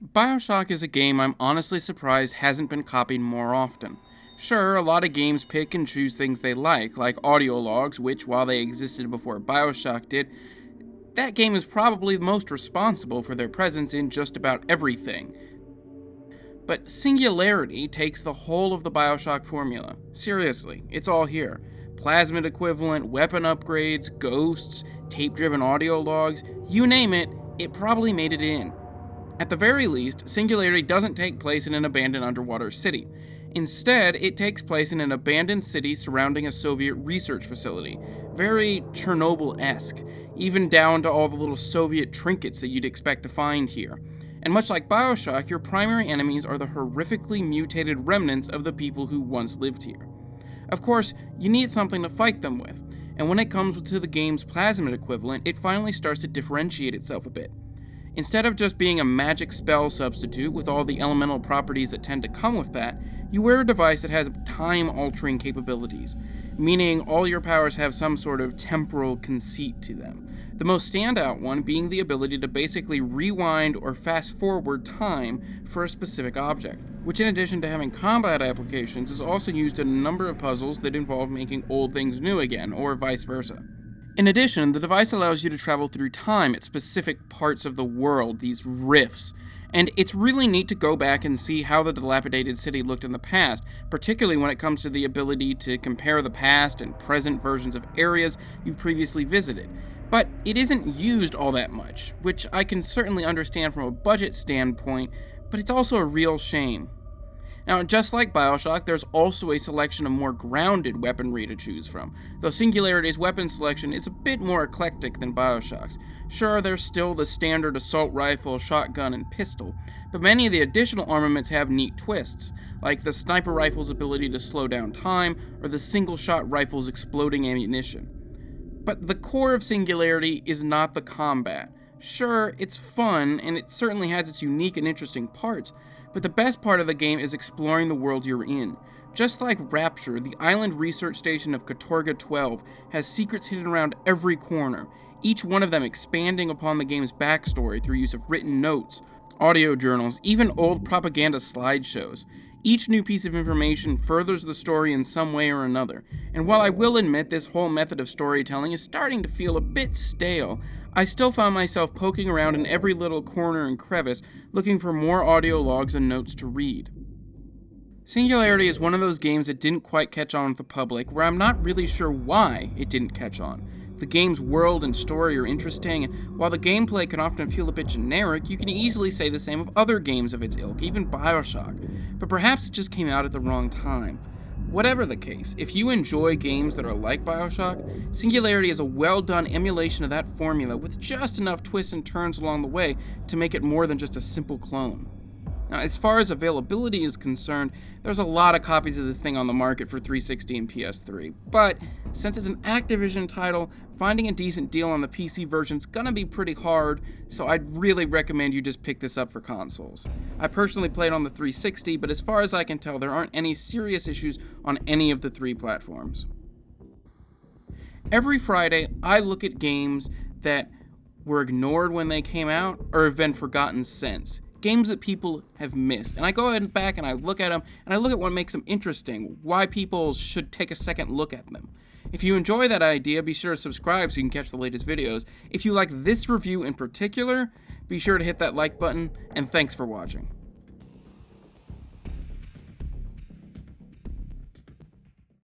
Bioshock is a game I'm honestly surprised hasn't been copied more often. Sure, a lot of games pick and choose things they like audio logs, which, while they existed before Bioshock did, that game is probably the most responsible for their presence in just about everything. But Singularity takes the whole of the Bioshock formula. Seriously, it's all here. Plasmid equivalent, weapon upgrades, ghosts, tape driven audio logs, you name it, it probably made it in. At the very least, Singularity doesn't take place in an abandoned underwater city. Instead, it takes place in an abandoned city surrounding a Soviet research facility. Very Chernobyl esque, even down to all the little Soviet trinkets that you'd expect to find here. And much like Bioshock, your primary enemies are the horrifically mutated remnants of the people who once lived here. Of course, you need something to fight them with, and when it comes to the game's plasmid equivalent, it finally starts to differentiate itself a bit. Instead of just being a magic spell substitute with all the elemental properties that tend to come with that, you wear a device that has time-altering capabilities, meaning all your powers have some sort of temporal conceit to them. The most standout one being the ability to basically rewind or fast-forward time for a specific object, which in addition to having combat applications is also used in a number of puzzles that involve making old things new again, or vice versa. In addition, the device allows you to travel through time at specific parts of the world, these rifts, and it's really neat to go back and see how the dilapidated city looked in the past, particularly when it comes to the ability to compare the past and present versions of areas you've previously visited. But it isn't used all that much, which I can certainly understand from a budget standpoint, but it's also a real shame. Now, just like Bioshock, there's also a selection of more grounded weaponry to choose from, though Singularity's weapon selection is a bit more eclectic than Bioshock's. Sure, there's still the standard assault rifle, shotgun, and pistol, but many of the additional armaments have neat twists, like the sniper rifle's ability to slow down time, or the single-shot rifle's exploding ammunition. But the core of Singularity is not the combat. Sure, it's fun, and it certainly has its unique and interesting parts, but the best part of the game is exploring the world you're in. Just like Rapture, the island research station of Katorga 12 has secrets hidden around every corner, each one of them expanding upon the game's backstory through use of written notes, audio journals, even old propaganda slideshows. Each new piece of information furthers the story in some way or another, and while I will admit this whole method of storytelling is starting to feel a bit stale, I still found myself poking around in every little corner and crevice looking for more audio logs and notes to read. Singularity is one of those games that didn't quite catch on with the public, where I'm not really sure why it didn't catch on. The game's world and story are interesting, and while the gameplay can often feel a bit generic, you can easily say the same of other games of its ilk, even Bioshock, but perhaps it just came out at the wrong time. Whatever the case, if you enjoy games that are like Bioshock, Singularity is a well-done emulation of that formula with just enough twists and turns along the way to make it more than just a simple clone. Now, as far as availability is concerned, there's a lot of copies of this thing on the market for 360 and PS3, but since it's an Activision title, finding a decent deal on the PC version's gonna be pretty hard, so I'd really recommend you just pick this up for consoles. I personally played on the 360, but as far as I can tell, there aren't any serious issues on any of the three platforms. Every Friday, I look at games that were ignored when they came out or have been forgotten since. Games that people have missed. And I go ahead and back and I look at them and I look at what makes them interesting, why people should take a second look at them. If you enjoy that idea, be sure to subscribe so you can catch the latest videos. If you like this review in particular, be sure to hit that like button, and thanks for watching.